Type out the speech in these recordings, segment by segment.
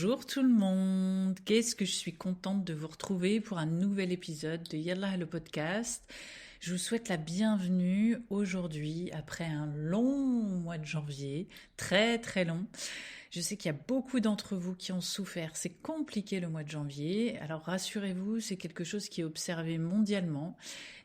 Bonjour tout le monde, qu'est-ce que je suis contente de vous retrouver pour un nouvel épisode de Yallah le podcast. Je vous souhaite la bienvenue aujourd'hui après un long mois de janvier, très très long. Je sais qu'il y a beaucoup d'entre vous qui ont souffert, c'est compliqué le mois de janvier, alors rassurez-vous, c'est quelque chose qui est observé mondialement.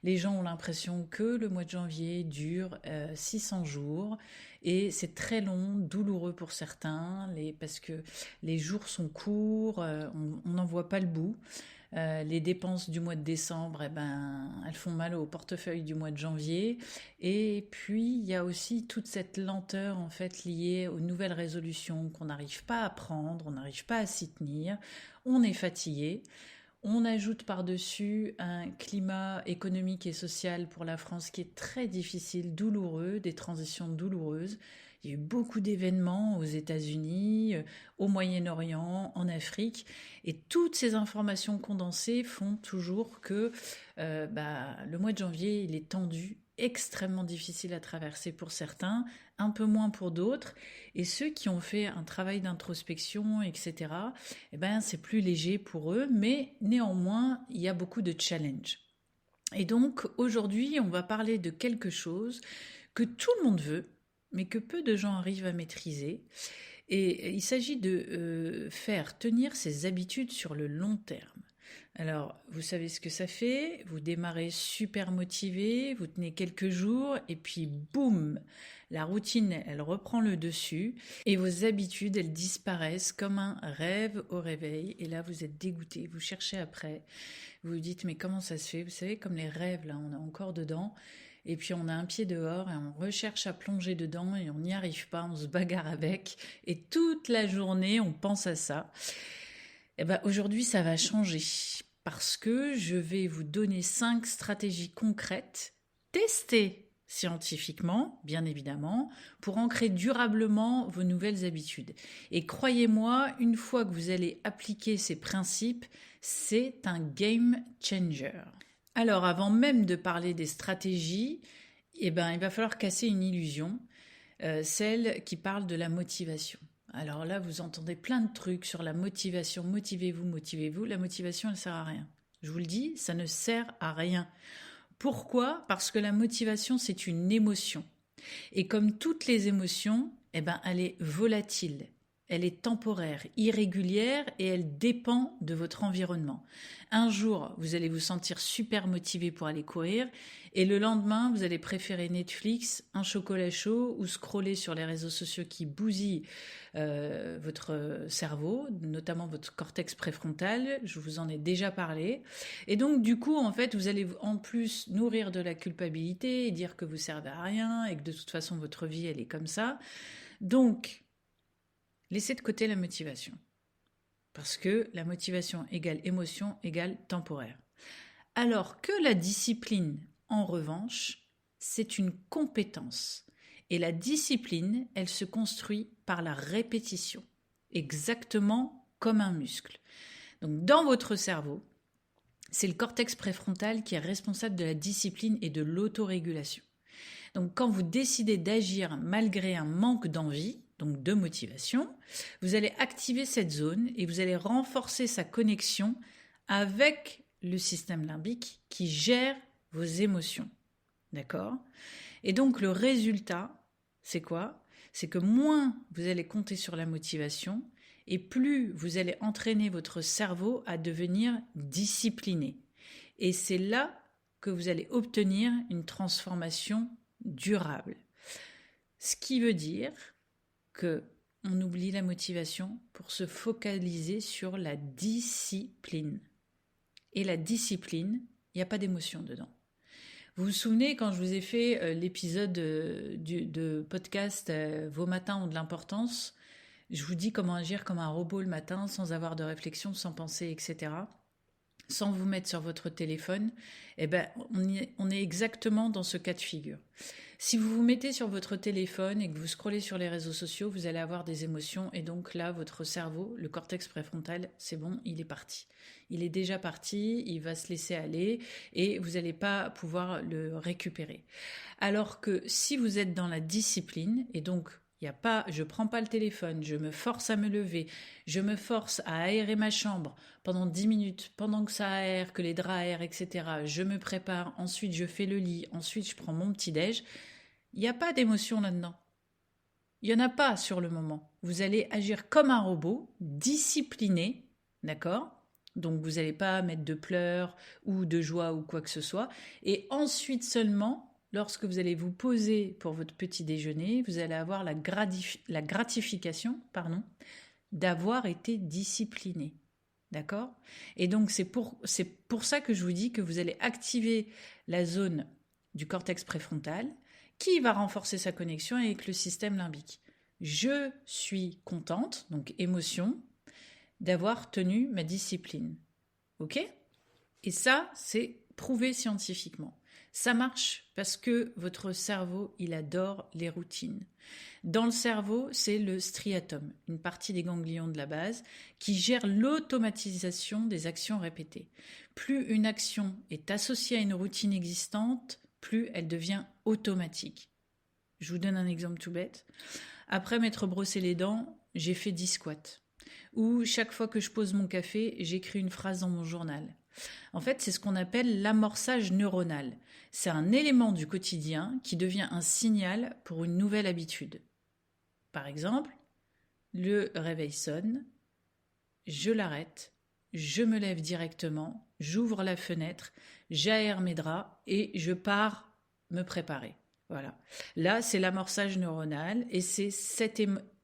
Les gens ont l'impression que le mois de janvier dure 600 jours et c'est très long, douloureux pour certains, parce que les jours sont courts, on n'en voit pas le bout. Les dépenses du mois de décembre, elles font mal au portefeuille du mois de janvier. Et puis, il y a aussi toute cette lenteur en fait liée aux nouvelles résolutions qu'on n'arrive pas à prendre, on n'arrive pas à s'y tenir, on est fatigué. On ajoute par-dessus un climat économique et social pour la France qui est très difficile, douloureux, des transitions douloureuses. Il y a eu beaucoup d'événements aux États-Unis, au Moyen-Orient, en Afrique, et toutes ces informations condensées font toujours que le mois de janvier, il est tendu, extrêmement difficile à traverser pour certains, un peu moins pour d'autres, et ceux qui ont fait un travail d'introspection, etc., c'est plus léger pour eux, mais néanmoins, il y a beaucoup de challenges. Et donc, aujourd'hui, on va parler de quelque chose que tout le monde veut, mais que peu de gens arrivent à maîtriser. Et il s'agit de faire tenir ses habitudes sur le long terme. Alors, vous savez ce que ça fait, vous démarrez super motivé, vous tenez quelques jours, et puis boum, la routine, elle reprend le dessus, et vos habitudes, elles disparaissent comme un rêve au réveil, et là, vous êtes dégoûté, vous cherchez après, vous vous dites, mais comment ça se fait? Vous savez, comme les rêves, là, on est encore dedans, et puis on a un pied dehors et on recherche à plonger dedans et on n'y arrive pas, on se bagarre avec et toute la journée on pense à ça. Aujourd'hui ça va changer parce que je vais vous donner 5 stratégies concrètes, testées scientifiquement, bien évidemment, pour ancrer durablement vos nouvelles habitudes. Et croyez-moi, une fois que vous allez appliquer ces principes, c'est un game changer. Alors, avant même de parler des stratégies, il va falloir casser une illusion, celle qui parle de la motivation. Alors là, vous entendez plein de trucs sur la motivation. Motivez-vous, motivez-vous. La motivation, elle ne sert à rien. Je vous le dis, ça ne sert à rien. Pourquoi ? Parce que la motivation, c'est une émotion. Et comme toutes les émotions, elle est volatile. Elle est temporaire, irrégulière et elle dépend de votre environnement. Un jour, vous allez vous sentir super motivé pour aller courir et le lendemain, vous allez préférer Netflix, un chocolat chaud ou scroller sur les réseaux sociaux qui bousillent votre cerveau, notamment votre cortex préfrontal. Je vous en ai déjà parlé. Et donc, du coup, en fait, vous allez en plus nourrir de la culpabilité et dire que vous servez à rien et que de toute façon, votre vie, elle est comme ça. Donc, laissez de côté la motivation. Parce que la motivation égale émotion égale temporaire. Alors que la discipline, en revanche, c'est une compétence. Et la discipline, elle se construit par la répétition, exactement comme un muscle. Donc dans votre cerveau, c'est le cortex préfrontal qui est responsable de la discipline et de l'autorégulation. Donc quand vous décidez d'agir malgré un manque d'envie, donc de motivation, vous allez activer cette zone et vous allez renforcer sa connexion avec le système limbique qui gère vos émotions. D'accord ? Et donc le résultat, c'est quoi ? C'est que moins vous allez compter sur la motivation et plus vous allez entraîner votre cerveau à devenir discipliné. Et c'est là que vous allez obtenir une transformation durable. Ce qui veut dire qu'on oublie la motivation pour se focaliser sur la discipline. Et la discipline, il n'y a pas d'émotion dedans. Vous vous souvenez quand je vous ai fait l'épisode de podcast Vos matins ont de l'importance, je vous dis comment agir comme un robot le matin sans avoir de réflexion, sans penser, etc. Sans vous mettre sur votre téléphone, on est exactement dans ce cas de figure. Si vous vous mettez sur votre téléphone et que vous scrollez sur les réseaux sociaux, vous allez avoir des émotions et donc là, votre cerveau, le cortex préfrontal, c'est bon, il est parti. Il est déjà parti, il va se laisser aller et vous n'allez pas pouvoir le récupérer. Alors que si vous êtes dans la discipline, et donc Il y a pas, je prends pas le téléphone, je me force à me lever, je me force à aérer ma chambre pendant 10 minutes, pendant que ça aère, que les draps aèrent, etc. Je me prépare, ensuite je fais le lit, ensuite je prends mon petit-déj. Il n'y a pas d'émotion là-dedans. Il n'y en a pas sur le moment. Vous allez agir comme un robot, discipliné, d'accord? Donc vous n'allez pas mettre de pleurs ou de joie ou quoi que ce soit. Et ensuite seulement, lorsque vous allez vous poser pour votre petit déjeuner, vous allez avoir la gratification, d'avoir été discipliné. D'accord? Et donc c'est pour ça que je vous dis que vous allez activer la zone du cortex préfrontal qui va renforcer sa connexion avec le système limbique. Je suis contente, donc émotion, d'avoir tenu ma discipline. Ok? Et ça, c'est prouvé scientifiquement. Ça marche parce que votre cerveau, il adore les routines. Dans le cerveau, c'est le striatum, une partie des ganglions de la base, qui gère l'automatisation des actions répétées. Plus une action est associée à une routine existante, plus elle devient automatique. Je vous donne un exemple tout bête. Après m'être brossé les dents, j'ai fait 10 squats. Ou chaque fois que je pose mon café, j'écris une phrase dans mon journal. En fait, c'est ce qu'on appelle l'amorçage neuronal. C'est un élément du quotidien qui devient un signal pour une nouvelle habitude. Par exemple, le réveil sonne, je l'arrête, je me lève directement, j'ouvre la fenêtre, j'aère mes draps et je pars me préparer. Voilà. Là, c'est l'amorçage neuronal et c'est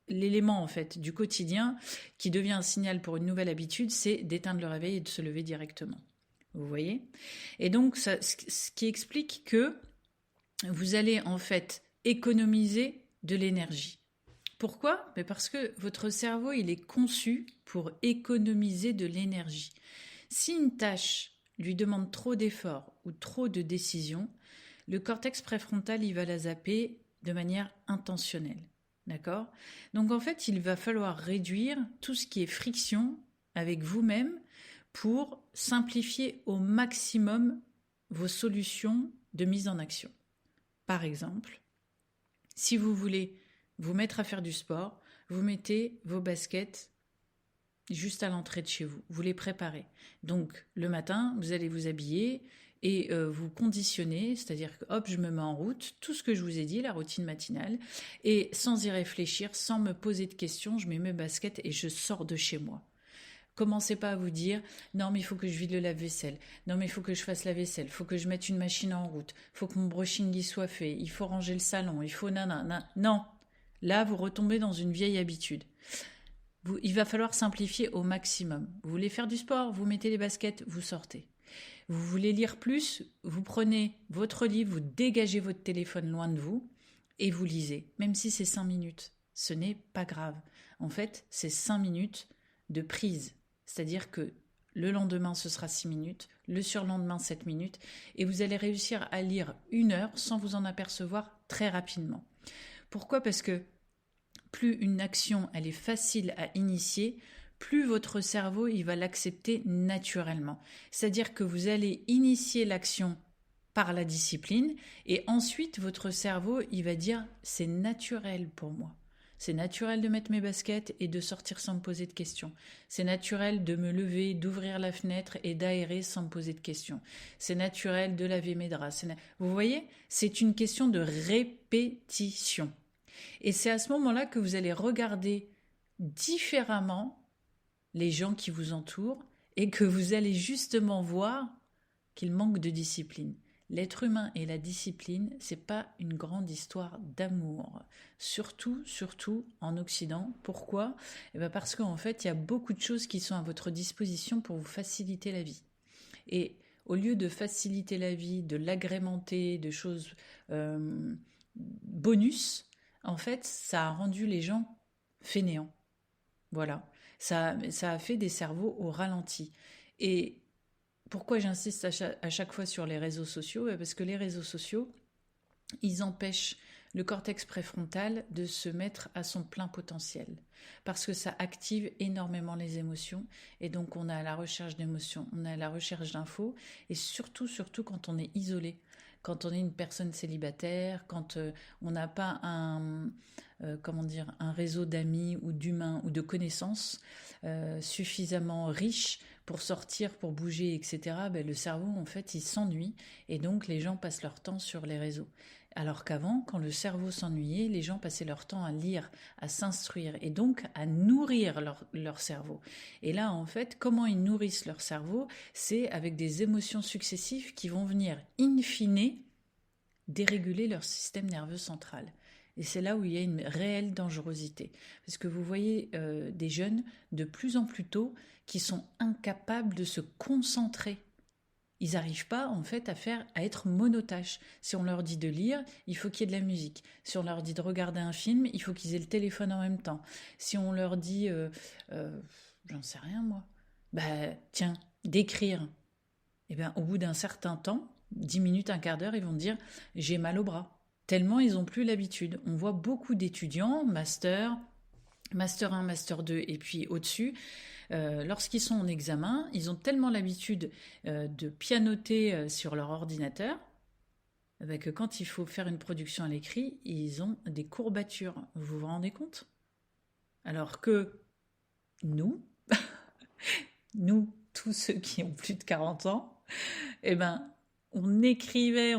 l'élément en fait du quotidien qui devient un signal pour une nouvelle habitude, c'est d'éteindre le réveil et de se lever directement. Vous voyez? Et donc, ce qui explique que vous allez en fait économiser de l'énergie. Pourquoi? Parce que votre cerveau, il est conçu pour économiser de l'énergie. Si une tâche lui demande trop d'efforts ou trop de décisions, le cortex préfrontal, il va la zapper de manière intentionnelle. D'accord? Donc en fait, il va falloir réduire tout ce qui est friction avec vous-même pour simplifier au maximum vos solutions de mise en action. Par exemple, si vous voulez vous mettre à faire du sport, vous mettez vos baskets juste à l'entrée de chez vous. Vous les préparez. Donc le matin, vous allez vous habiller et vous conditionnez, c'est-à-dire que hop, je me mets en route, tout ce que je vous ai dit, la routine matinale, et sans y réfléchir, sans me poser de questions, je mets mes baskets et je sors de chez moi. Commencez pas à vous dire non mais il faut que je vide le lave-vaisselle, non mais il faut que je fasse la vaisselle, il faut que je mette une machine en route, il faut que mon brushing y soit fait, il faut ranger le salon, il faut nanana. Non, là vous retombez dans une vieille habitude. Il va falloir simplifier au maximum. Vous voulez faire du sport, vous mettez les baskets, vous sortez. Vous voulez lire plus, vous prenez votre livre, vous dégagez votre téléphone loin de vous et vous lisez, même si c'est 5 minutes. Ce n'est pas grave. En fait, c'est 5 minutes de prise. C'est-à-dire que le lendemain, ce sera 6 minutes, le surlendemain, 7 minutes, et vous allez réussir à lire 1 heure sans vous en apercevoir très rapidement. Pourquoi? Parce que plus une action elle est facile à initier, plus votre cerveau il va l'accepter naturellement. C'est-à-dire que vous allez initier l'action par la discipline et ensuite votre cerveau il va dire c'est naturel pour moi. C'est naturel de mettre mes baskets et de sortir sans me poser de questions. C'est naturel de me lever, d'ouvrir la fenêtre et d'aérer sans me poser de questions. C'est naturel de laver mes draps. Vous voyez, c'est une question de répétition. Et c'est à ce moment-là que vous allez regarder différemment les gens qui vous entourent et que vous allez justement voir qu'ils manquent de discipline. L'être humain et la discipline, c'est pas une grande histoire d'amour. Surtout en Occident. Pourquoi? Parce qu'en fait, il y a beaucoup de choses qui sont à votre disposition pour vous faciliter la vie. Et au lieu de faciliter la vie, de l'agrémenter de choses bonus, en fait, ça a rendu les gens fainéants. Voilà. Ça a fait des cerveaux au ralenti. Et pourquoi j'insiste à chaque fois sur les réseaux sociaux? Parce que les réseaux sociaux, ils empêchent le cortex préfrontal de se mettre à son plein potentiel parce que ça active énormément les émotions et donc on est à la recherche d'émotions, on est à la recherche d'infos et surtout quand on est isolé, quand on est une personne célibataire, quand on n'a pas un réseau d'amis ou d'humains ou de connaissances suffisamment riche pour sortir, pour bouger, etc., le cerveau, en fait, il s'ennuie et donc les gens passent leur temps sur les réseaux. Alors qu'avant, quand le cerveau s'ennuyait, les gens passaient leur temps à lire, à s'instruire et donc à nourrir leur cerveau. Et là, en fait, comment ils nourrissent leur cerveau? C'est avec des émotions successives qui vont venir, in fine, déréguler leur système nerveux central. Et c'est là où il y a une réelle dangerosité. Parce que vous voyez des jeunes de plus en plus tôt qui sont incapables de se concentrer. Ils n'arrivent pas en fait à être monotaches. Si on leur dit de lire, il faut qu'il y ait de la musique. Si on leur dit de regarder un film, il faut qu'ils aient le téléphone en même temps. Si on leur dit, j'en sais rien moi, tiens, d'écrire. Et au bout d'un certain temps, 10 minutes, un quart d'heure, ils vont dire j'ai mal au bras. Tellement ils n'ont plus l'habitude. On voit beaucoup d'étudiants, master 1, master 2 et puis au-dessus, lorsqu'ils sont en examen, ils ont tellement l'habitude de pianoter sur leur ordinateur que quand il faut faire une production à l'écrit, ils ont des courbatures. Vous vous rendez compte? Alors que nous, tous ceux qui ont plus de 40 ans, on écrivait,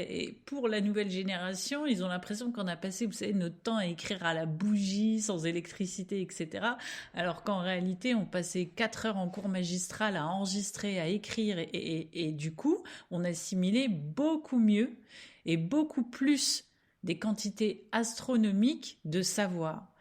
et pour la nouvelle génération, ils ont l'impression qu'on a passé, vous savez, notre temps à écrire à la bougie, sans électricité, etc. Alors qu'en réalité, on passait 4 heures en cours magistral à enregistrer, à écrire, et du coup, on assimilait beaucoup mieux et beaucoup plus des quantités astronomiques de savoir.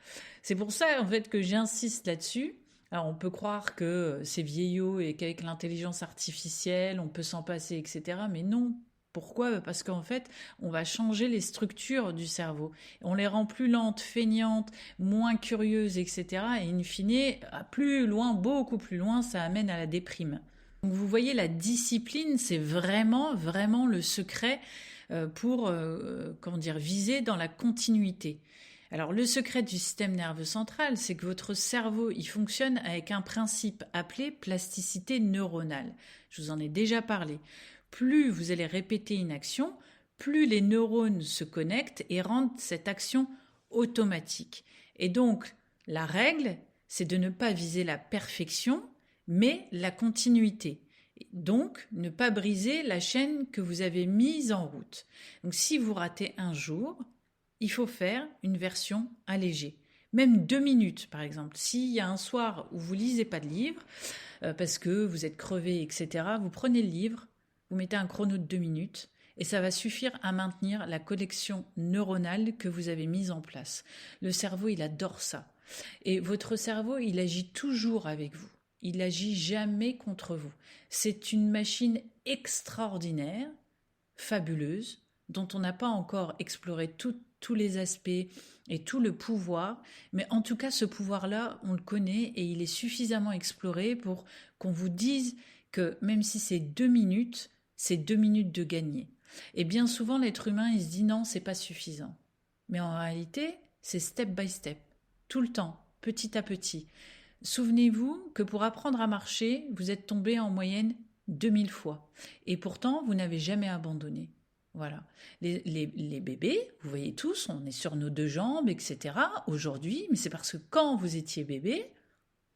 C'est pour ça, en fait, que j'insiste là-dessus. Alors, on peut croire que c'est vieillot et qu'avec l'intelligence artificielle, on peut s'en passer, etc. Mais non. Pourquoi? Parce qu'en fait, on va changer les structures du cerveau. On les rend plus lentes, feignantes, moins curieuses, etc. Et in fine, plus loin, beaucoup plus loin, ça amène à la déprime. Donc, vous voyez, la discipline, c'est vraiment, vraiment le secret pour viser dans la continuité. Alors, le secret du système nerveux central, c'est que votre cerveau, il fonctionne avec un principe appelé plasticité neuronale. Je vous en ai déjà parlé. Plus vous allez répéter une action, plus les neurones se connectent et rendent cette action automatique. Et donc, la règle, c'est de ne pas viser la perfection, mais la continuité. Donc, ne pas briser la chaîne que vous avez mise en route. Donc, si vous ratez un jour, il faut faire une version allégée. Même 2 minutes, par exemple. S'il y a un soir où vous lisez pas de livre, parce que vous êtes crevé, etc., vous prenez le livre, vous mettez un chrono de 2 minutes, et ça va suffire à maintenir la connexion neuronale que vous avez mise en place. Le cerveau, il adore ça. Et votre cerveau, il agit toujours avec vous. Il agit jamais contre vous. C'est une machine extraordinaire, fabuleuse, dont on n'a pas encore exploré tous les aspects et tout le pouvoir, mais en tout cas ce pouvoir-là, on le connaît et il est suffisamment exploré pour qu'on vous dise que même si c'est 2 minutes, c'est 2 minutes de gagner. Et bien souvent l'être humain il se dit non, c'est pas suffisant. Mais en réalité, c'est step by step, tout le temps, petit à petit. Souvenez-vous que pour apprendre à marcher, vous êtes tombé en moyenne 2000 fois. Et pourtant, vous n'avez jamais abandonné. Voilà. Les bébés, vous voyez tous, on est sur nos 2 jambes, etc. aujourd'hui, mais c'est parce que quand vous étiez bébé,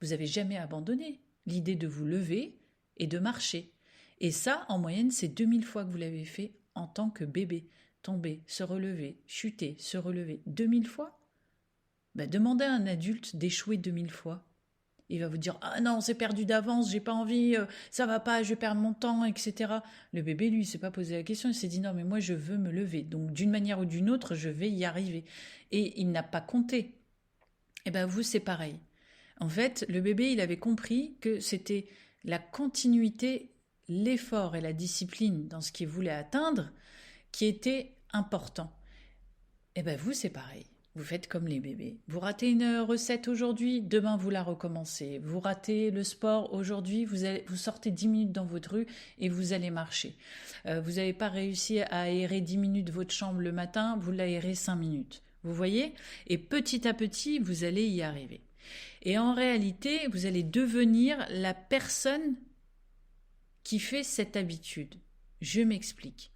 vous n'avez jamais abandonné l'idée de vous lever et de marcher. Et ça, en moyenne, c'est 2000 fois que vous l'avez fait en tant que bébé. Tomber, se relever, chuter, se relever. 2000 fois? Demandez à un adulte d'échouer 2000 fois. Il va vous dire « Ah non, c'est perdu d'avance, j'ai pas envie, ça va pas, je vais perdre mon temps, etc. » Le bébé, lui, il s'est pas posé la question, il s'est dit « Non, mais moi, je veux me lever. Donc, d'une manière ou d'une autre, je vais y arriver. » Et il n'a pas compté. Et vous, c'est pareil. En fait, le bébé, il avait compris que c'était la continuité, l'effort et la discipline dans ce qu'il voulait atteindre qui était important. Et vous, c'est pareil. Vous faites comme les bébés. Vous ratez une recette aujourd'hui, demain vous la recommencez. Vous ratez le sport aujourd'hui, vous sortez 10 minutes dans votre rue et vous allez marcher. Vous n'avez pas réussi à aérer 10 minutes votre chambre le matin, vous l'aérez 5 minutes. Vous voyez? Et petit à petit, vous allez y arriver. Et en réalité, vous allez devenir la personne qui fait cette habitude. Je m'explique.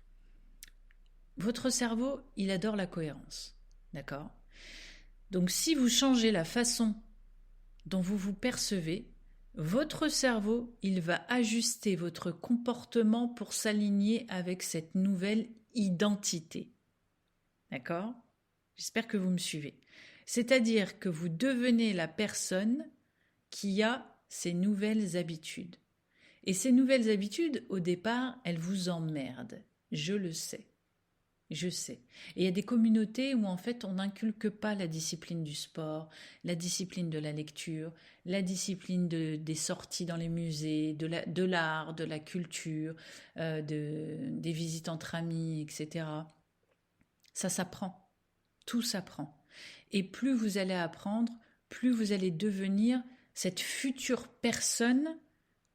Votre cerveau, il adore la cohérence. D'accord ? Donc si vous changez la façon dont vous vous percevez, votre cerveau, il va ajuster votre comportement pour s'aligner avec cette nouvelle identité. D'accord ? J'espère que vous me suivez. C'est-à-dire que vous devenez la personne qui a ces nouvelles habitudes. Et ces nouvelles habitudes, au départ, elles vous emmerdent. Je le sais. Je sais. Et il y a des communautés où en fait on n'inculque pas la discipline du sport, la discipline de la lecture, la discipline des sorties dans les musées, de l'art, de la culture, des visites entre amis, etc. Ça s'apprend. Tout s'apprend. Et plus vous allez apprendre, plus vous allez devenir cette future personne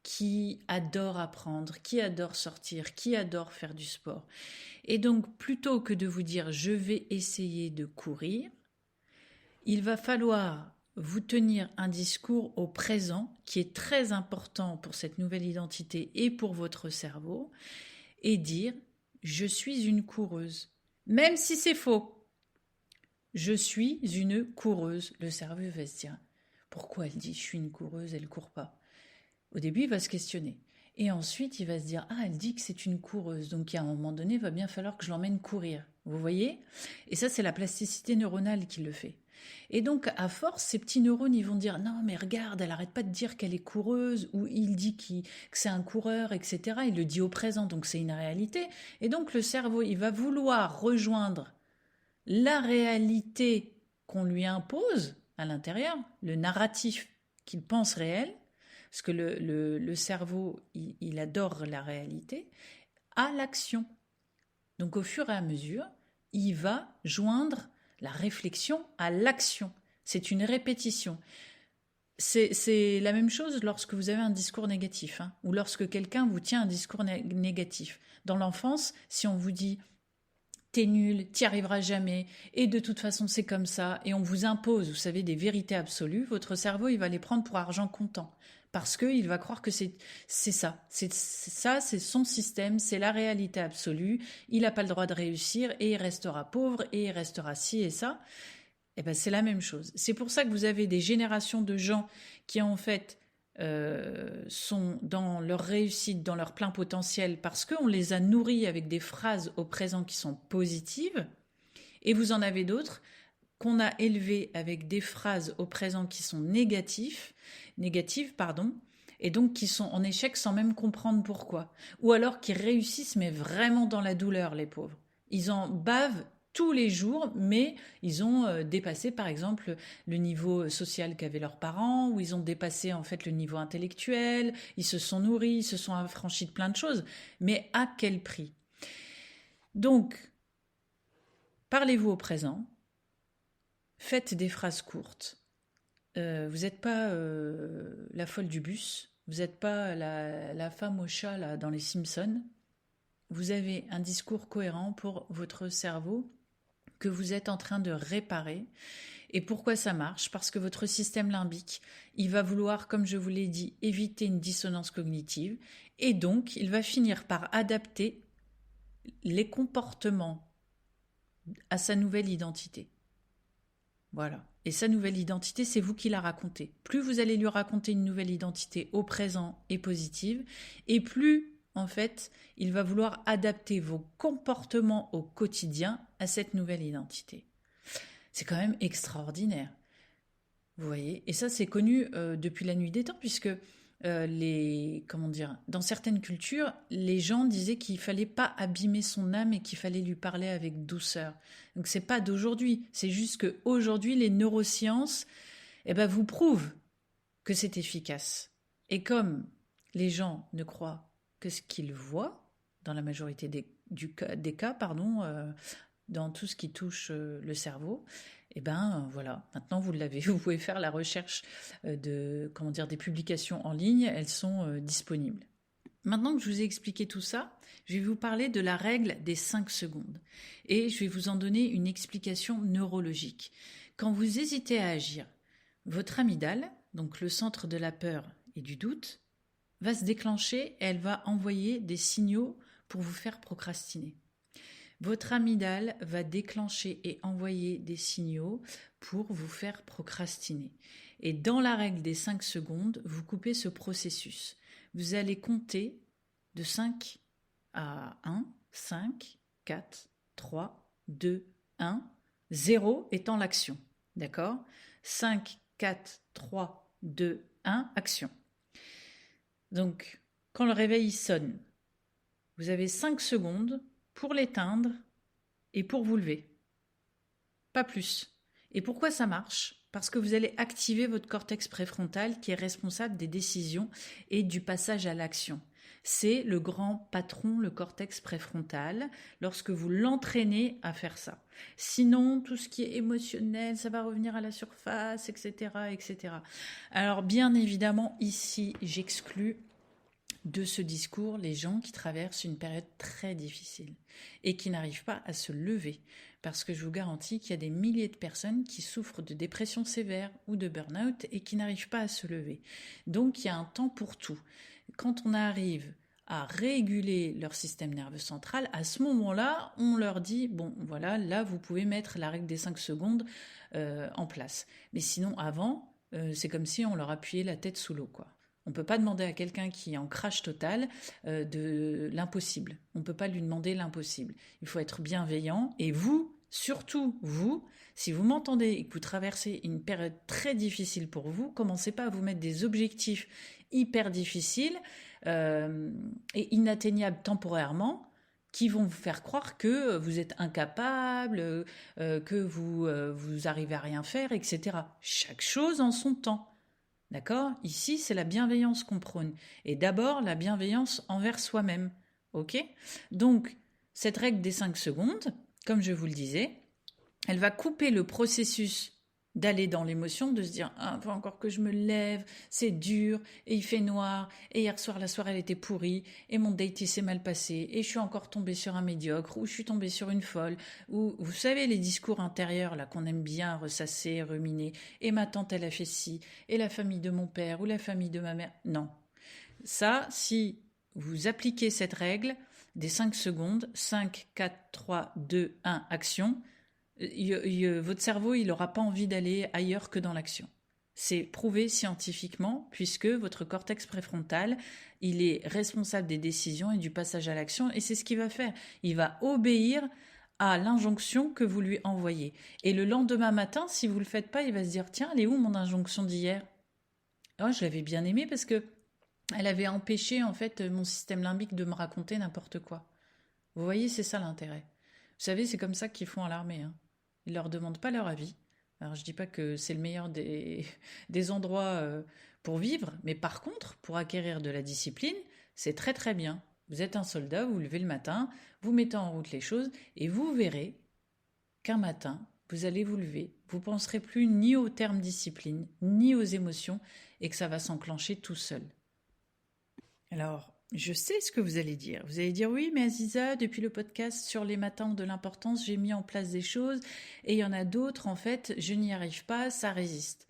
qui adore apprendre, qui adore sortir, qui adore faire du sport. Et donc, plutôt que de vous dire « je vais essayer de courir », il va falloir vous tenir un discours au présent qui est très important pour cette nouvelle identité et pour votre cerveau et dire « je suis une coureuse », même si c'est faux. Je suis une coureuse. Le cerveau va se dire « pourquoi elle dit « je suis une coureuse », elle ne court pas ?» Au début, il va se questionner. Et ensuite, il va se dire « ah, elle dit que c'est une coureuse, donc à un moment donné, il va bien falloir que je l'emmène courir. » Vous voyez ? Et ça, c'est la plasticité neuronale qui le fait. Et donc, à force, ces petits neurones, ils vont dire « non, mais regarde, elle n'arrête pas de dire qu'elle est coureuse, ou il dit que c'est un coureur, etc. » Il le dit au présent, donc c'est une réalité. Et donc, le cerveau, il va vouloir rejoindre la réalité qu'on lui impose à l'intérieur, le narratif qu'il pense réel, parce que le cerveau, il adore la réalité, à l'action. Donc au fur et à mesure, il va joindre la réflexion à l'action. C'est une répétition. C'est la même chose lorsque vous avez un discours négatif, ou lorsque quelqu'un vous tient un discours négatif. Dans l'enfance, si on vous dit « t'es nul, t'y arriveras jamais, et de toute façon c'est comme ça », et on vous impose, vous savez, des vérités absolues, votre cerveau, il va les prendre pour argent comptant. Parce qu'il va croire que c'est ça. C'est son système, c'est la réalité absolue. Il n'a pas le droit de réussir et il restera pauvre et il restera ci et ça. Eh ben, c'est la même chose. C'est pour ça que vous avez des générations de gens qui en fait sont dans leur réussite, dans leur plein potentiel, parce qu'on les a nourris avec des phrases au présent qui sont positives. Et vous en avez d'autres qu'on a élevés avec des phrases au présent qui sont négatives, et donc qui sont en échec sans même comprendre pourquoi. Ou alors qui réussissent, mais vraiment dans la douleur, les pauvres. Ils en bavent tous les jours, mais ils ont dépassé, par exemple, le niveau social qu'avaient leurs parents, ou ils ont dépassé, en fait, le niveau intellectuel, ils se sont nourris, ils se sont affranchis de plein de choses. Mais à quel prix ? Donc, parlez-vous au présent, faites des phrases courtes. Vous n'êtes pas la folle du bus, vous n'êtes pas la femme au chat là, dans les Simpsons. Vous avez un discours cohérent pour votre cerveau que vous êtes en train de réparer. Et pourquoi ça marche ? Parce que votre système limbique, il va vouloir, comme je vous l'ai dit, éviter une dissonance cognitive. Et donc, il va finir par adapter les comportements à sa nouvelle identité. Voilà. Et sa nouvelle identité, c'est vous qui la racontez. Plus vous allez lui raconter une nouvelle identité au présent et positive, et plus, en fait, il va vouloir adapter vos comportements au quotidien à cette nouvelle identité. C'est quand même extraordinaire. Vous voyez ? Et ça, c'est connu depuis la nuit des temps, puisque dans certaines cultures, les gens disaient qu'il fallait pas abîmer son âme et qu'il fallait lui parler avec douceur. Donc c'est pas d'aujourd'hui, c'est juste que aujourd'hui les neurosciences, vous prouvent que c'est efficace. Et comme les gens ne croient que ce qu'ils voient, dans la majorité des cas, dans tout ce qui touche le cerveau, Et ben voilà, maintenant vous l'avez. Vous pouvez faire la recherche des publications en ligne, elles sont disponibles. Maintenant que je vous ai expliqué tout ça, je vais vous parler de la règle des 5 secondes. Et je vais vous en donner une explication neurologique. Quand vous hésitez à agir, votre amygdale, donc le centre de la peur et du doute, va se déclencher et elle va envoyer des signaux pour vous faire procrastiner. Votre amygdale va déclencher et envoyer des signaux pour vous faire procrastiner. Et dans la règle des 5 secondes, vous coupez ce processus. Vous allez compter de 5 à 1, 5, 4, 3, 2, 1, 0 étant l'action. D'accord ? 5, 4, 3, 2, 1, action. Donc, quand le réveil sonne, vous avez 5 secondes pour l'éteindre et pour vous lever. Pas plus. Et pourquoi ça marche ? Parce que vous allez activer votre cortex préfrontal qui est responsable des décisions et du passage à l'action. C'est le grand patron, le cortex préfrontal, lorsque vous l'entraînez à faire ça. Sinon, tout ce qui est émotionnel, ça va revenir à la surface, etc., etc. Alors, bien évidemment, ici, j'exclus de ce discours les gens qui traversent une période très difficile et qui n'arrivent pas à se lever. Parce que je vous garantis qu'il y a des milliers de personnes qui souffrent de dépression sévère ou de burn-out et qui n'arrivent pas à se lever. Donc, il y a un temps pour tout. Quand on arrive à réguler leur système nerveux central, à ce moment-là, on leur dit, bon, voilà, là, vous pouvez mettre la règle des 5 secondes en place. Mais sinon, avant, c'est comme si on leur appuyait la tête sous l'eau, quoi. On ne peut pas demander à quelqu'un qui est en crash total de l'impossible. On ne peut pas lui demander l'impossible. Il faut être bienveillant. Et vous, surtout vous, si vous m'entendez et que vous traversez une période très difficile pour vous, commencez pas à vous mettre des objectifs hyper difficiles et inatteignables temporairement qui vont vous faire croire que vous êtes incapable, que vous arrivez à rien faire, etc. Chaque chose en son temps. D'accord ? Ici, c'est la bienveillance qu'on prône. Et d'abord, la bienveillance envers soi-même. Ok ? Donc, cette règle des 5 secondes, comme je vous le disais, elle va couper le processus d'aller dans l'émotion, de se dire « Ah, faut encore que je me lève, c'est dur, et il fait noir, et hier soir, la soirée, elle était pourrie, et mon date, il s'est mal passé, et je suis encore tombée sur un médiocre, ou je suis tombée sur une folle, ou vous savez, les discours intérieurs là qu'on aime bien ressasser, ruminer, et ma tante, elle a fait ci, et la famille de mon père, ou la famille de ma mère. » Non. Ça, si vous appliquez cette règle des 5 secondes, 5, 4, 3, 2, 1, action, votre cerveau, il n'aura pas envie d'aller ailleurs que dans l'action. C'est prouvé scientifiquement puisque votre cortex préfrontal, il est responsable des décisions et du passage à l'action et c'est ce qu'il va faire. Il va obéir à l'injonction que vous lui envoyez. Et le lendemain matin, si vous ne le faites pas, il va se dire « Tiens, elle est où mon injonction d'hier ?» Oh, je l'avais bien aimée parce que elle avait empêché en fait mon système limbique de me raconter n'importe quoi. Vous voyez, c'est ça l'intérêt. Vous savez, c'est comme ça qu'ils font à l'armée, hein. Ils ne leur demandent pas leur avis. Alors, je ne dis pas que c'est le meilleur des endroits pour vivre, mais par contre, pour acquérir de la discipline, c'est très très bien. Vous êtes un soldat, vous vous levez le matin, vous mettez en route les choses, et vous verrez qu'un matin, vous allez vous lever, vous ne penserez plus ni au terme discipline, ni aux émotions, et que ça va s'enclencher tout seul. Alors, je sais ce que vous allez dire. Vous allez dire, oui, mais Aziza, depuis le podcast sur les matins de l'importance, j'ai mis en place des choses et il y en a d'autres, en fait, je n'y arrive pas, ça résiste.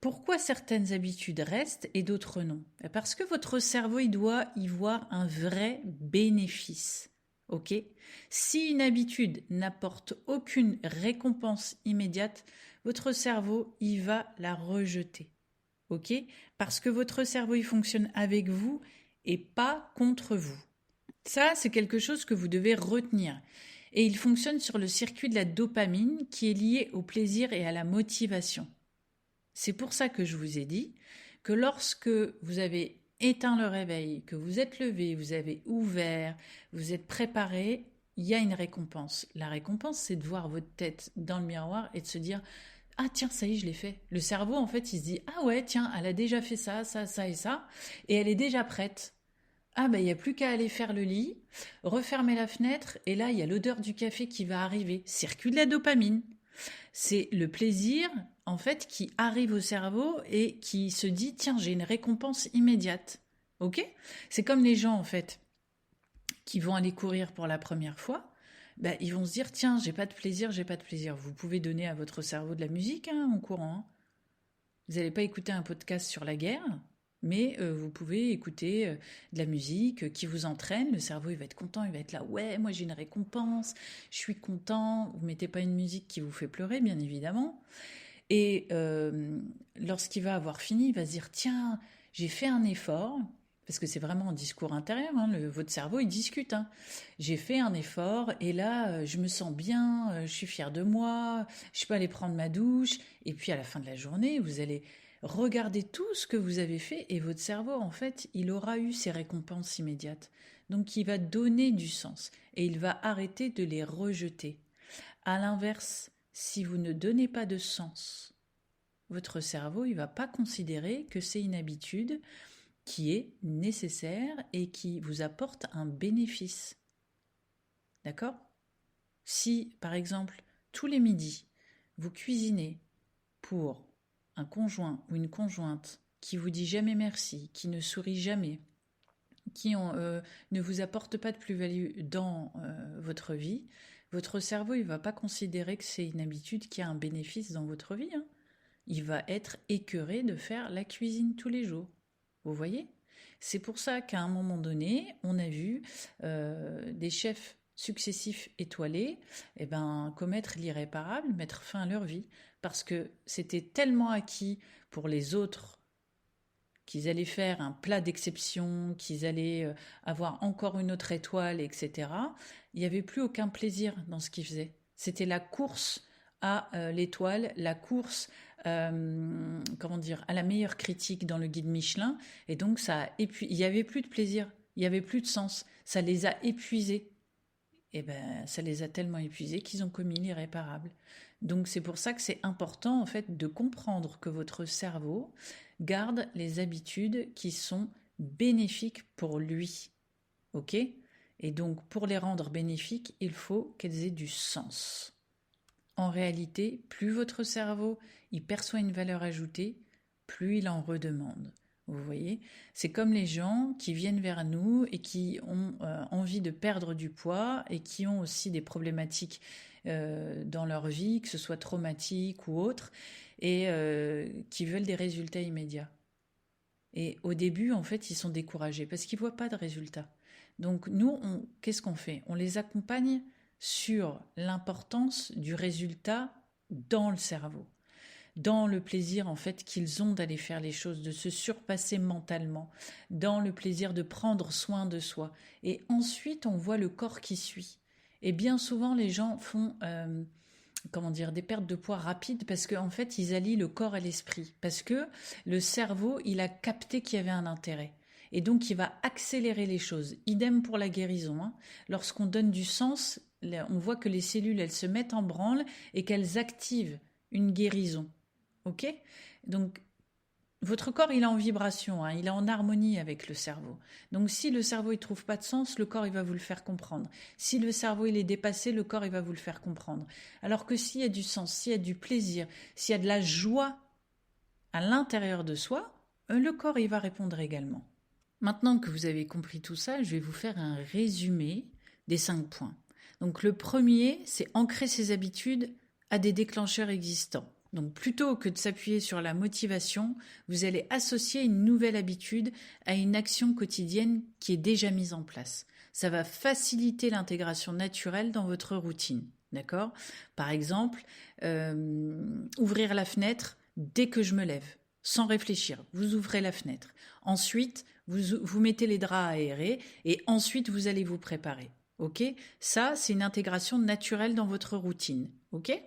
Pourquoi certaines habitudes restent et d'autres non ? Parce que votre cerveau, il doit y voir un vrai bénéfice. Ok ? Si une habitude n'apporte aucune récompense immédiate, votre cerveau, il va la rejeter. Ok ? Parce que votre cerveau, il fonctionne avec vous et pas contre vous. Ça, c'est quelque chose que vous devez retenir. Et il fonctionne sur le circuit de la dopamine qui est lié au plaisir et à la motivation. C'est pour ça que je vous ai dit que lorsque vous avez éteint le réveil, que vous êtes levé, vous avez ouvert, vous êtes préparé, il y a une récompense. La récompense, c'est de voir votre tête dans le miroir et de se dire « Ah tiens, ça y est, je l'ai fait ». Le cerveau, en fait, il se dit « Ah ouais, tiens, elle a déjà fait ça, ça, ça et ça, et elle est déjà prête ». Ah ben il n'y a plus qu'à aller faire le lit, refermer la fenêtre et là il y a l'odeur du café qui va arriver, circuit de la dopamine. C'est le plaisir, en fait, qui arrive au cerveau et qui se dit, tiens, j'ai une récompense immédiate. Ok? C'est comme les gens, en fait, qui vont aller courir pour la première fois. Ben, ils vont se dire, tiens, j'ai pas de plaisir, j'ai pas de plaisir. Vous pouvez donner à votre cerveau de la musique en courant. Hein. Vous n'allez pas écouter un podcast sur la guerre, mais vous pouvez écouter de la musique qui vous entraîne. Le cerveau, il va être content, il va être là, ouais, moi j'ai une récompense, je suis content. Vous mettez pas une musique qui vous fait pleurer, bien évidemment. Et lorsqu'il va avoir fini, il va se dire, tiens, j'ai fait un effort, parce que c'est vraiment un discours intérieur, hein, votre cerveau, il discute. Hein. J'ai fait un effort, et là, je me sens bien, je suis fière de moi, je peux aller prendre ma douche, et puis à la fin de la journée, vous allez regarder tout ce que vous avez fait, et votre cerveau, en fait, il aura eu ses récompenses immédiates. Donc, il va donner du sens, et il va arrêter de les rejeter. À l'inverse, si vous ne donnez pas de sens, votre cerveau, il ne va pas considérer que c'est une habitude qui est nécessaire et qui vous apporte un bénéfice. D'accord? Si, par exemple, tous les midis, vous cuisinez pour un conjoint ou une conjointe qui vous dit jamais merci, qui ne sourit jamais, qui ne vous apporte pas de plus-value dans votre vie, votre cerveau, il ne va pas considérer que c'est une habitude qui a un bénéfice dans votre vie. Hein. Il va être écœuré de faire la cuisine tous les jours. Vous voyez? C'est pour ça qu'à un moment donné, on a vu des chefs successifs étoilés commettre l'irréparable, mettre fin à leur vie, parce que c'était tellement acquis pour les autres qu'ils allaient faire un plat d'exception, qu'ils allaient avoir encore une autre étoile, etc. Il n'y avait plus aucun plaisir dans ce qu'ils faisaient. C'était la course à l'étoile, la course à la meilleure critique dans le guide Michelin. Et donc, il n'y avait plus de plaisir, il n'y avait plus de sens. Ça les a épuisés. Et ça les a tellement épuisés qu'ils ont commis l'irréparable. Donc, c'est pour ça que c'est important, en fait, de comprendre que votre cerveau garde les habitudes qui sont bénéfiques pour lui. Ok? Et donc, pour les rendre bénéfiques, il faut qu'elles aient du sens. En réalité, plus votre cerveau il perçoit une valeur ajoutée, plus il en redemande. Vous voyez, c'est comme les gens qui viennent vers nous et qui ont envie de perdre du poids et qui ont aussi des problématiques dans leur vie, que ce soit traumatique ou autre, et qui veulent des résultats immédiats. Et au début, en fait, ils sont découragés parce qu'ils ne voient pas de résultats. Donc nous, qu'est-ce qu'on fait? On les accompagne sur l'importance du résultat dans le cerveau, dans le plaisir en fait qu'ils ont d'aller faire les choses, de se surpasser mentalement, dans le plaisir de prendre soin de soi. Et ensuite, on voit le corps qui suit. Et bien souvent, les gens font des pertes de poids rapides parce qu'en fait, ils allient le corps et l'esprit. Parce que le cerveau, il a capté qu'il y avait un intérêt. Et donc, il va accélérer les choses. Idem pour la guérison. Hein. Lorsqu'on donne du sens, on voit que les cellules, elles se mettent en branle et qu'elles activent une guérison. Ok? Donc, votre corps, il est en vibration, hein, il est en harmonie avec le cerveau. Donc, si le cerveau ne trouve pas de sens, le corps, il va vous le faire comprendre. Si le cerveau, il est dépassé, le corps, il va vous le faire comprendre. Alors que s'il y a du sens, s'il y a du plaisir, s'il y a de la joie à l'intérieur de soi, le corps, il va répondre également. Maintenant que vous avez compris tout ça, je vais vous faire un résumé des 5 points. Donc, le premier, c'est ancrer ses habitudes à des déclencheurs existants. Donc plutôt que de s'appuyer sur la motivation, vous allez associer une nouvelle habitude à une action quotidienne qui est déjà mise en place. Ça va faciliter l'intégration naturelle dans votre routine. D'accord ? Par exemple, ouvrir la fenêtre dès que je me lève, sans réfléchir. Vous ouvrez la fenêtre. Ensuite, vous mettez les draps à aérer et ensuite vous allez vous préparer. Ok ? Ça, c'est une intégration naturelle dans votre routine. Ok ?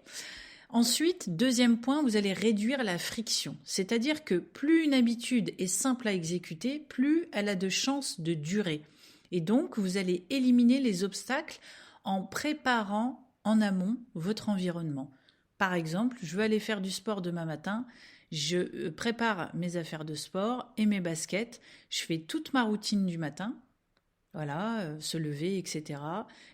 Ensuite, deuxième point, vous allez réduire la friction. C'est-à-dire que plus une habitude est simple à exécuter, plus elle a de chances de durer. Et donc, vous allez éliminer les obstacles en préparant en amont votre environnement. Par exemple, je veux aller faire du sport demain matin, je prépare mes affaires de sport et mes baskets, je fais toute ma routine du matin, voilà, se lever, etc.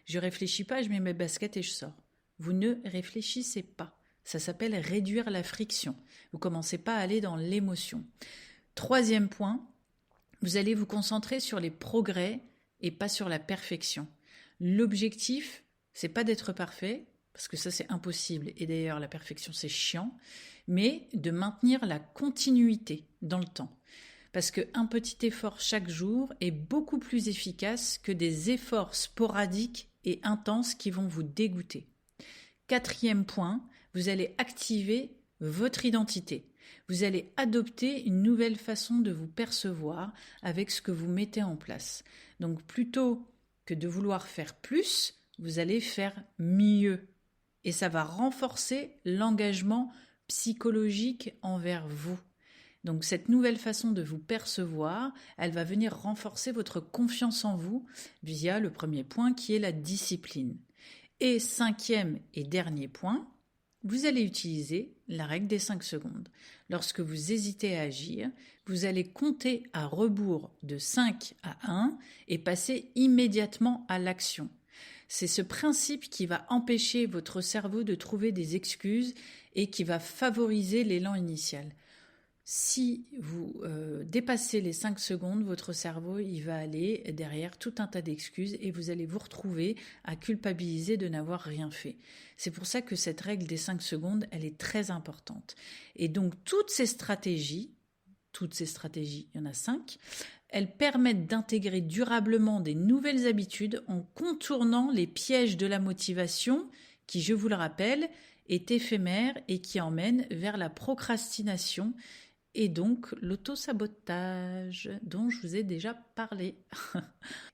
Je réfléchis pas, je mets mes baskets et je sors. Vous ne réfléchissez pas. Ça s'appelle réduire la friction. Vous commencez pas à aller dans l'émotion. Troisième point, vous allez vous concentrer sur les progrès et pas sur la perfection. L'objectif, c'est pas d'être parfait, parce que ça c'est impossible, et d'ailleurs la perfection c'est chiant, mais de maintenir la continuité dans le temps. Parce qu'un petit effort chaque jour est beaucoup plus efficace que des efforts sporadiques et intenses qui vont vous dégoûter. Quatrième point, vous allez activer votre identité. Vous allez adopter une nouvelle façon de vous percevoir avec ce que vous mettez en place. Donc plutôt que de vouloir faire plus, vous allez faire mieux. Et ça va renforcer l'engagement psychologique envers vous. Donc cette nouvelle façon de vous percevoir, elle va venir renforcer votre confiance en vous via le premier point qui est la discipline. Et cinquième et dernier point, vous allez utiliser la règle des 5 secondes. Lorsque vous hésitez à agir, vous allez compter à rebours de 5 à 1 et passer immédiatement à l'action. C'est ce principe qui va empêcher votre cerveau de trouver des excuses et qui va favoriser l'élan initial. Si vous dépassez les 5 secondes, votre cerveau il va aller derrière tout un tas d'excuses et vous allez vous retrouver à culpabiliser de n'avoir rien fait. C'est pour ça que cette règle des 5 secondes, elle est très importante. Et donc toutes ces stratégies, il y en a 5, elles permettent d'intégrer durablement des nouvelles habitudes en contournant les pièges de la motivation qui, je vous le rappelle, est éphémère et qui emmène vers la procrastination et donc l'autosabotage dont je vous ai déjà parlé.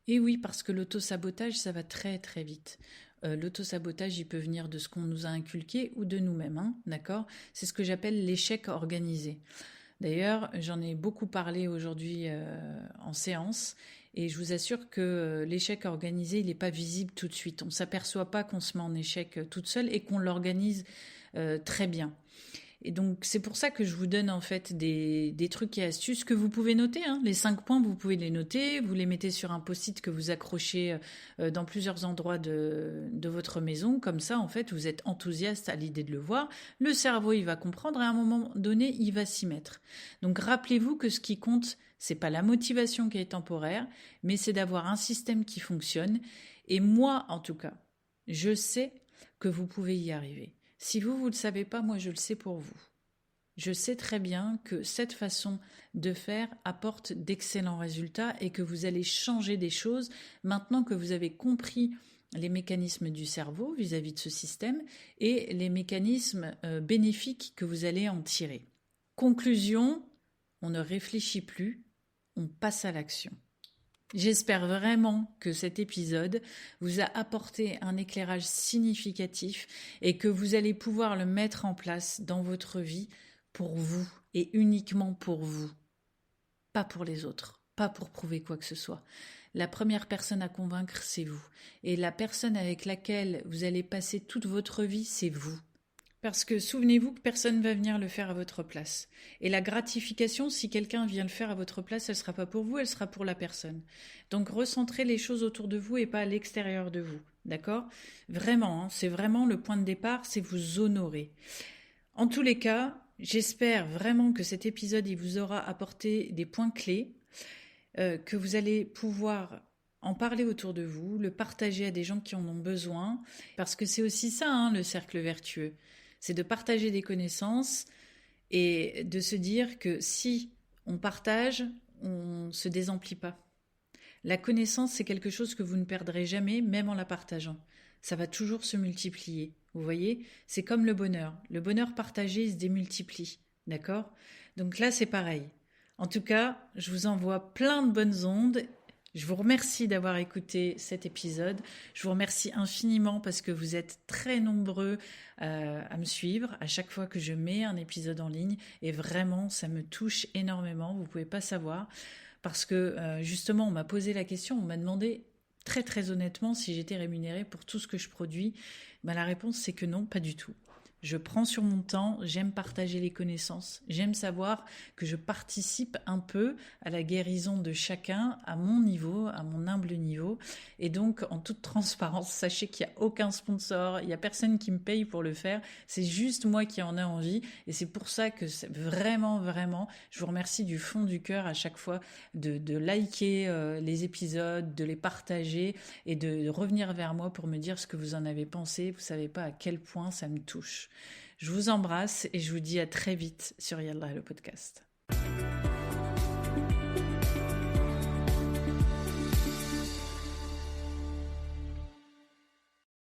Et oui, parce que l'autosabotage, ça va très très vite. L'autosabotage, il peut venir de ce qu'on nous a inculqué ou de nous-mêmes, d'accord ? C'est ce que j'appelle l'échec organisé. D'ailleurs, j'en ai beaucoup parlé aujourd'hui en séance et je vous assure que l'échec organisé, il n'est pas visible tout de suite. On ne s'aperçoit pas qu'on se met en échec toute seule et qu'on l'organise très bien. Et donc, c'est pour ça que je vous donne en fait des trucs et astuces que vous pouvez noter. Les 5 points, vous pouvez les noter. Vous les mettez sur un post-it que vous accrochez dans plusieurs endroits de votre maison. Comme ça, en fait, vous êtes enthousiaste à l'idée de le voir. Le cerveau, il va comprendre et à un moment donné, il va s'y mettre. Donc, rappelez-vous que ce qui compte, c'est pas la motivation qui est temporaire, mais c'est d'avoir un système qui fonctionne. Et moi, en tout cas, je sais que vous pouvez y arriver. Si vous ne le savez pas, moi je le sais pour vous. Je sais très bien que cette façon de faire apporte d'excellents résultats et que vous allez changer des choses maintenant que vous avez compris les mécanismes du cerveau vis-à-vis de ce système et les mécanismes bénéfiques que vous allez en tirer. Conclusion, on ne réfléchit plus, on passe à l'action. J'espère vraiment que cet épisode vous a apporté un éclairage significatif et que vous allez pouvoir le mettre en place dans votre vie pour vous et uniquement pour vous, pas pour les autres, pas pour prouver quoi que ce soit. La première personne à convaincre, c'est vous. Et la personne avec laquelle vous allez passer toute votre vie, c'est vous. Parce que souvenez-vous que personne ne va venir le faire à votre place. Et la gratification, si quelqu'un vient le faire à votre place, elle ne sera pas pour vous, elle sera pour la personne. Donc recentrez les choses autour de vous et pas à l'extérieur de vous. D'accord ? Vraiment, c'est vraiment le point de départ, c'est vous honorer. En tous les cas, j'espère vraiment que cet épisode il vous aura apporté des points clés, que vous allez pouvoir en parler autour de vous, le partager à des gens qui en ont besoin, parce que c'est aussi ça, le cercle vertueux. C'est de partager des connaissances et de se dire que si on partage, on ne se désemplit pas. La connaissance, c'est quelque chose que vous ne perdrez jamais, même en la partageant. Ça va toujours se multiplier. Vous voyez ? C'est comme le bonheur. Le bonheur partagé, il se démultiplie. D'accord ? Donc là, c'est pareil. En tout cas, je vous envoie plein de bonnes ondes. Je vous remercie d'avoir écouté cet épisode. Je vous remercie infiniment parce que vous êtes très nombreux à me suivre à chaque fois que je mets un épisode en ligne. Et vraiment, ça me touche énormément. Vous ne pouvez pas savoir. Parce que justement, on m'a posé la question, on m'a demandé très honnêtement si j'étais rémunérée pour tout ce que je produis. La réponse, c'est que non, pas du tout. Je prends sur mon temps, j'aime partager les connaissances, j'aime savoir que je participe un peu à la guérison de chacun à mon niveau, à mon humble niveau. Et donc, en toute transparence, sachez qu'il n'y a aucun sponsor, il n'y a personne qui me paye pour le faire. C'est juste moi qui en ai envie. Et c'est pour ça que vraiment, je vous remercie du fond du cœur à chaque fois de liker les épisodes, de les partager et de revenir vers moi pour me dire ce que vous en avez pensé. Vous savez pas à quel point ça me touche. Je vous embrasse et je vous dis à très vite sur Yallah le podcast.